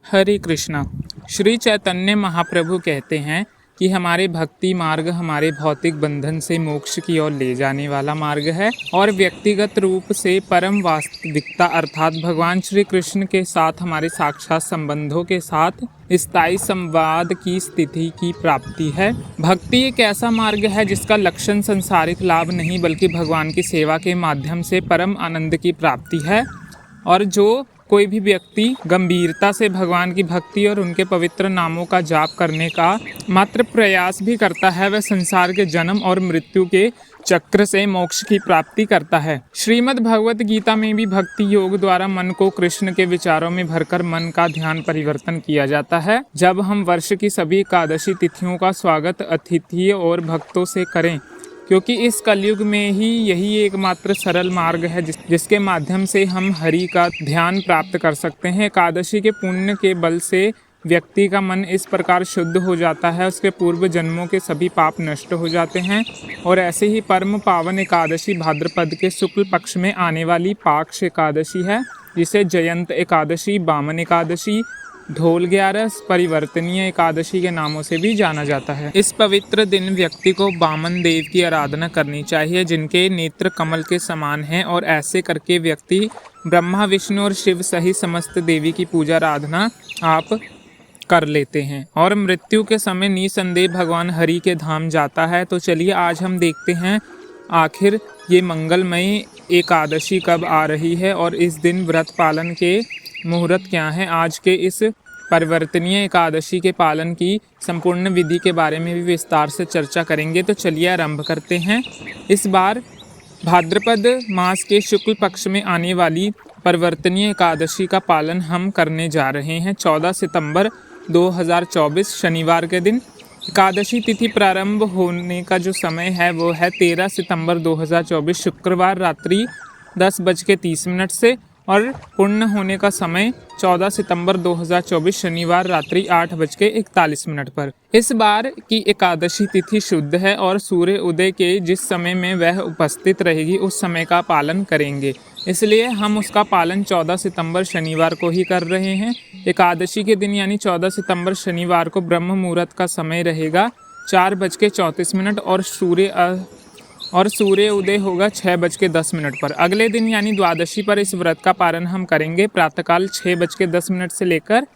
हरे कृष्णा। श्री चैतन्य महाप्रभु कहते हैं कि हमारे भक्ति मार्ग हमारे भौतिक बंधन से मोक्ष की ओर ले जाने वाला मार्ग है और व्यक्तिगत रूप से परम वास्तविकता अर्थात भगवान श्री कृष्ण के साथ हमारे साक्षात संबंधों के साथ स्थायी संवाद की स्थिति की प्राप्ति है। भक्ति एक ऐसा मार्ग है जिसका लक्षण संसारिक लाभ नहीं बल्कि भगवान की सेवा के माध्यम से परम आनंद की प्राप्ति है। और जो कोई भी व्यक्ति गंभीरता से भगवान की भक्ति और उनके पवित्र नामों का जाप करने का मात्र प्रयास भी करता है वह संसार के जन्म और मृत्यु के चक्र से मोक्ष की प्राप्ति करता है। श्रीमद् भगवत गीता में भी भक्ति योग द्वारा मन को कृष्ण के विचारों में भरकर मन का ध्यान परिवर्तन किया जाता है। जब हम वर्ष की सभी एकादशी तिथियों का स्वागत अतिथियों और भक्तों से करें, क्योंकि इस कलयुग में ही यही एकमात्र सरल मार्ग है जिसके माध्यम से हम हरि का ध्यान प्राप्त कर सकते हैं। एकादशी के पुण्य के बल से व्यक्ति का मन इस प्रकार शुद्ध हो जाता है, उसके पूर्व जन्मों के सभी पाप नष्ट हो जाते हैं। और ऐसे ही परम पावन एकादशी भाद्रपद के शुक्ल पक्ष में आने वाली पाक्ष एकादशी है, जिसे जयंत एकादशी, बामन एकादशी, ढोल 11, परिवर्तनीय एकादशी के नामों से भी जाना जाता है। इस पवित्र दिन व्यक्ति को बामन देव की आराधना करनी चाहिए जिनके नेत्र कमल के समान हैं, और ऐसे करके व्यक्ति ब्रह्मा, विष्णु और शिव सहित समस्त देवी की पूजा आराधना आप कर लेते हैं और मृत्यु के समय निसंदेह भगवान हरि के धाम जाता है। तो चलिए आज हम देखते हैं आखिर ये मंगलमयी एकादशी कब आ रही है और इस दिन व्रत पालन के मुहूर्त क्या है। आज के इस परिवर्तनीय एकादशी के पालन की संपूर्ण विधि के बारे में भी विस्तार से चर्चा करेंगे। तो चलिए आरंभ करते हैं। इस बार भाद्रपद मास के शुक्ल पक्ष में आने वाली परिवर्तनीय एकादशी का पालन हम करने जा रहे हैं 14 सितंबर 2024 शनिवार के दिन। एकादशी तिथि प्रारंभ होने का जो समय है वो है 13 सितंबर 2024 शुक्रवार रात्रि 10:30 से, और पूर्ण होने का समय 14 सितंबर 2024 शनिवार रात्रि 8:41 पर। इस बार की एकादशी तिथि शुद्ध है और सूर्य उदय के जिस समय में वह उपस्थित रहेगी उस समय का पालन करेंगे, इसलिए हम उसका पालन 14 सितंबर शनिवार को ही कर रहे हैं। एकादशी के दिन यानी 14 सितंबर शनिवार को ब्रह्म मुहूर्त का समय रहेगा 4:34 और सूर्य उदय होगा 6:10 पर। अगले दिन यानी द्वादशी पर इस व्रत का पालन हम करेंगे प्रातःकाल 6:10 से लेकर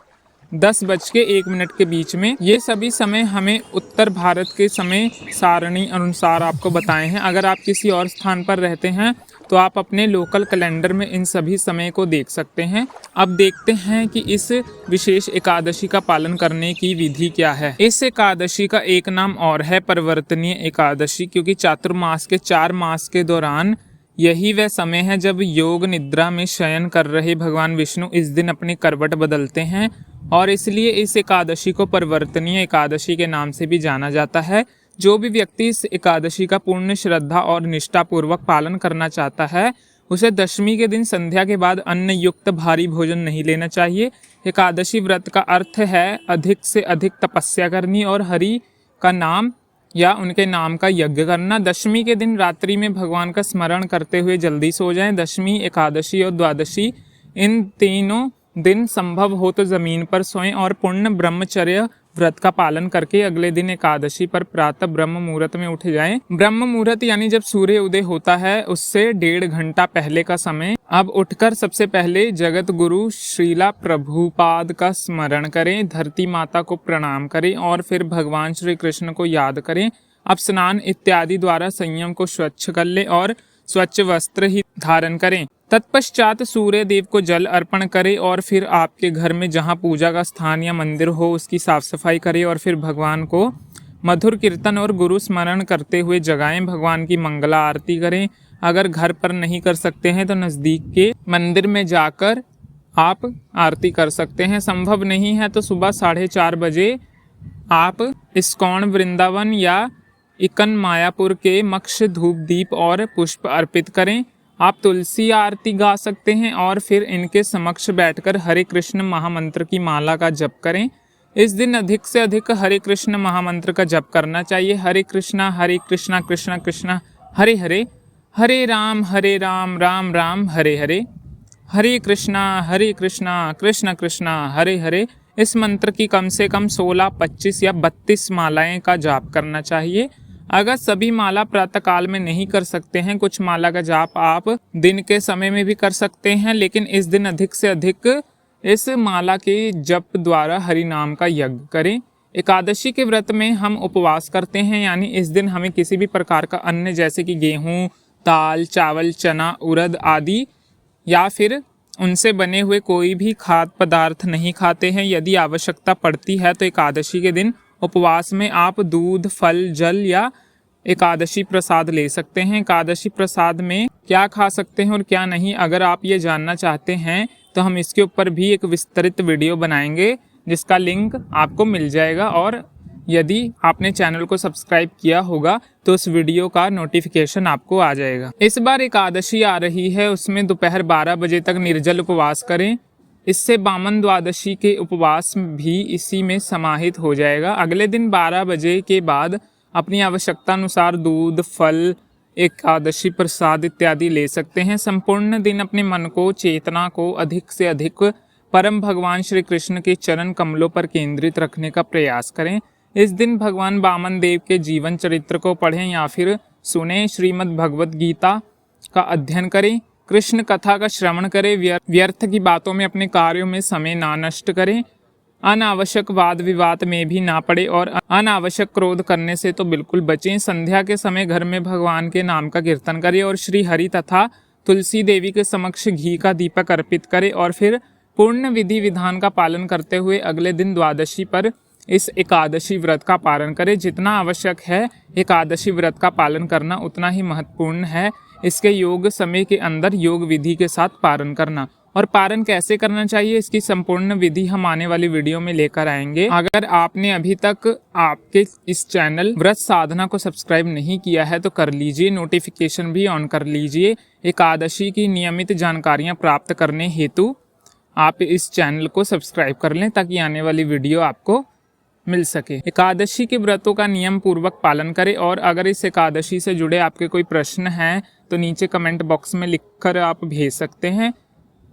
10:01 के बीच में। ये सभी समय हमें उत्तर भारत के समय सारणी अनुसार आपको बताए हैं। अगर आप किसी और स्थान पर रहते हैं तो आप अपने लोकल कैलेंडर में इन सभी समय को देख सकते हैं। अब देखते हैं कि इस विशेष एकादशी का पालन करने की विधि क्या है। इस एकादशी का एक नाम और है परिवर्तनीय एकादशी, क्योंकि चातुर्मास के 4 मास के दौरान यही वह समय है जब योग निद्रा में शयन कर रहे भगवान विष्णु इस दिन अपनी करवट बदलते हैं, और इसलिए इस एकादशी को परिवर्तनीय एकादशी के नाम से भी जाना जाता है। जो भी व्यक्ति इस एकादशी का पूर्ण श्रद्धा और निष्ठा पूर्वक पालन करना चाहता है उसे दशमी के दिन संध्या के बाद अन्न युक्त भारी भोजन नहीं लेना चाहिए। एकादशी व्रत का अर्थ है अधिक से अधिक तपस्या करनी और हरि का नाम या उनके नाम का यज्ञ करना। दशमी के दिन रात्रि में भगवान का स्मरण करते हुए जल्दी सो जाएं। दशमी, एकादशी और द्वादशी इन तीनों दिन संभव हो तो जमीन पर सोएं और पूर्ण ब्रह्मचर्य व्रत का पालन करके अगले दिन एकादशी पर प्रातः ब्रह्म मुहूर्त में उठ जाएं। ब्रह्म मुहूर्त यानी जब सूर्य उदय होता है उससे 1.5 घंटा पहले का समय। अब उठकर सबसे पहले जगत गुरु श्रीला प्रभुपाद का स्मरण करें, धरती माता को प्रणाम करें और फिर भगवान श्री कृष्ण को याद करें। अब स्नान इत्यादि द्वारा संयम को स्वच्छ कर लें और स्वच्छ वस्त्र ही धारण करें। तत्पश्चात सूर्य देव को जल अर्पण करें और फिर आपके घर में जहां पूजा का स्थान या मंदिर हो उसकी साफ सफाई करें और फिर भगवान को मधुर कीर्तन और गुरु स्मरण करते हुए जगाएं। भगवान की मंगला आरती करें। अगर घर पर नहीं कर सकते हैं तो नज़दीक के मंदिर में जाकर आप आरती कर सकते हैं। संभव नहीं है तो सुबह 4:30 बजे आप इस्कॉन वृंदावन या इकन मायापुर के मक्ष धूप दीप और पुष्प अर्पित करें। आप तुलसी आरती गा सकते हैं और फिर इनके समक्ष बैठकर हरे कृष्ण महामंत्र की माला का जप करें। इस दिन अधिक से अधिक हरे कृष्ण महामंत्र का जप करना चाहिए। हरे कृष्णा कृष्णा कृष्णा हरे हरे, हरे राम राम राम हरे हरे, हरे कृष्णा कृष्ण कृष्णा हरे हरे। इस मंत्र की कम से कम 16, 25 या 32 मालाएं का जाप करना चाहिए। अगर सभी माला प्रातःकाल में नहीं कर सकते हैं, कुछ माला का जाप आप दिन के समय में भी कर सकते हैं, लेकिन इस दिन अधिक से अधिक इस माला के जप द्वारा हरि नाम का यज्ञ करें। एकादशी के व्रत में हम उपवास करते हैं, यानी इस दिन हमें किसी भी प्रकार का अन्न जैसे कि गेहूं, दाल, चावल, चना, उड़द आदि या फिर उनसे बने हुए कोई भी खाद्य पदार्थ नहीं खाते हैं। यदि आवश्यकता पड़ती है तो एकादशी के दिन उपवास में आप दूध, फल, जल या एकादशी प्रसाद ले सकते हैं। एकादशी प्रसाद में क्या खा सकते हैं और क्या नहीं, अगर आप ये जानना चाहते हैं तो हम इसके ऊपर भी एक विस्तृत वीडियो बनाएंगे, जिसका लिंक आपको मिल जाएगा। और यदि आपने चैनल को सब्सक्राइब किया होगा तो उस वीडियो का नोटिफिकेशन आपको आ जाएगा। इस बार एकादशी आ रही है, उसमें दोपहर 12 बजे तक निर्जल उपवास करें। इससे बामन द्वादशी के उपवास भी इसी में समाहित हो जाएगा। अगले दिन 12 बजे के बाद अपनी आवश्यकता अनुसार दूध, फल, एकादशी प्रसाद इत्यादि ले सकते हैं। संपूर्ण दिन अपने मन को, चेतना को अधिक से अधिक परम भगवान श्री कृष्ण के चरण कमलों पर केंद्रित रखने का प्रयास करें। इस दिन भगवान वामन देव के जीवन चरित्र को पढ़ें या फिर सुने, श्रीमद् भगवत गीता का अध्ययन करें, कृष्ण कथा का श्रवण करें, व्यर्थ की बातों में अपने कार्यों में समय ना नष्ट करें, अनावश्यक वाद विवाद में भी ना पड़े और अनावश्यक क्रोध करने से तो बिल्कुल बचें। संध्या के समय घर में भगवान के नाम का कीर्तन करें और श्री हरि तथा तुलसी देवी के समक्ष घी का दीपक अर्पित करें और फिर पूर्ण विधि विधान का पालन करते हुए अगले दिन द्वादशी पर इस एकादशी व्रत का पालन करें। जितना आवश्यक है एकादशी व्रत का पालन करना उतना ही महत्वपूर्ण है इसके योग समय के अंदर योग विधि के साथ पालन करना। और पालन कैसे करना चाहिए, इसकी संपूर्ण विधि हम आने वाली वीडियो में लेकर आएंगे। अगर आपने अभी तक आपके इस चैनल व्रत साधना को सब्सक्राइब नहीं किया है तो कर लीजिए, नोटिफिकेशन भी ऑन कर लीजिए। एकादशी की नियमित जानकारियां प्राप्त करने हेतु आप इस चैनल को सब्सक्राइब कर लें ताकि आने वाली वीडियो आपको मिल सके। एकादशी के व्रतों का नियम पूर्वक पालन करें। और अगर इस एकादशी से जुड़े आपके कोई प्रश्न हैं तो नीचे कमेंट बॉक्स में लिखकर आप भेज सकते हैं।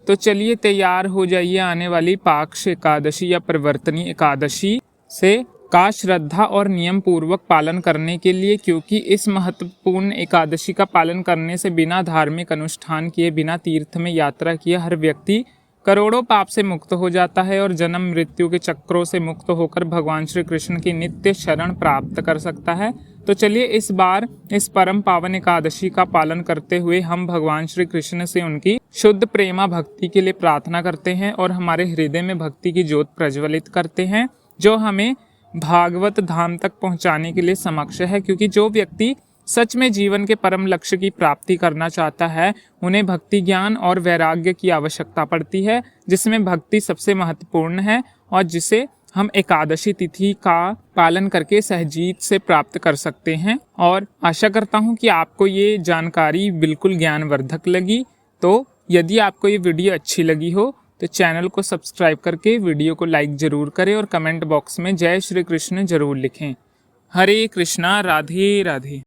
तो चलिए तैयार हो जाइए आने वाली पाक्ष एकादशी या परिवर्तनी एकादशी से का श्रद्धा और नियम पूर्वक पालन करने के लिए, क्योंकि इस महत्वपूर्ण एकादशी का पालन करने से बिना धार्मिक अनुष्ठान किए, बिना तीर्थ में यात्रा किए हर व्यक्ति करोड़ों पाप से मुक्त हो जाता है और जन्म मृत्यु के चक्रों से मुक्त होकर भगवान श्री कृष्ण की नित्य शरण प्राप्त कर सकता है। तो चलिए इस बार इस परम पावन एकादशी का पालन करते हुए हम भगवान श्री कृष्ण से उनकी शुद्ध प्रेमा भक्ति के लिए प्रार्थना करते हैं और हमारे हृदय में भक्ति की ज्योत प्रज्वलित करते हैं, जो हमें भागवत धाम तक पहुंचाने के लिए समक्ष है। क्योंकि जो व्यक्ति सच में जीवन के परम लक्ष्य की प्राप्ति करना चाहता है, उन्हें भक्ति ज्ञान और वैराग्य की आवश्यकता पड़ती है, जिसमें भक्ति सबसे महत्वपूर्ण है और जिसे हम एकादशी तिथि का पालन करके सहजीत से प्राप्त कर सकते हैं। और आशा करता हूँ कि आपको ये जानकारी बिल्कुल ज्ञानवर्धक लगी। तो यदि आपको ये वीडियो अच्छी लगी हो तो चैनल को सब्सक्राइब करके वीडियो को लाइक जरूर करें और कमेंट बॉक्स में जय श्री कृष्ण जरूर लिखें। हरे कृष्णा, राधे राधे।